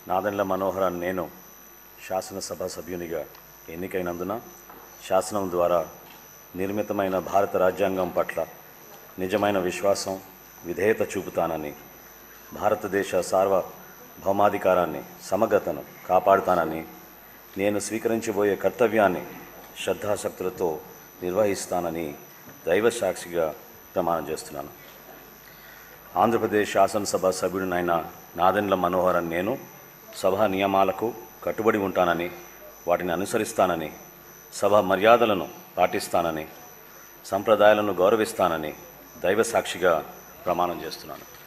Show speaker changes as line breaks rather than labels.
నాదెండ్ల మనోహర్ నేను శాసనసభ సభ్యునిగా ఎన్నికైనందున శాసనం ద్వారా నిర్మితమైన భారత రాజ్యాంగం పట్ల నిజమైన విశ్వాసం, విధేయత చూపుతానని, భారతదేశ సార్వభౌమాధికారాన్ని, సమగ్రతను కాపాడుతానని, నేను స్వీకరించబోయే కర్తవ్యాన్ని శ్రద్ధాశక్తులతో నిర్వహిస్తానని దైవ సాక్షిగా ప్రమాణం చేస్తున్నాను. ఆంధ్రప్రదేశ్ శాసనసభ సభ్యుడినైన నాదెండ్ల మనోహర్ నేను సభ నియమాలకు కట్టుబడి ఉంటానని, వాటిని అనుసరిస్తానని, సభ మర్యాదలను పాటిస్తానని, సంప్రదాయాలను గౌరవిస్తానని దైవ సాక్షిగా ప్రమాణం చేస్తున్నాను.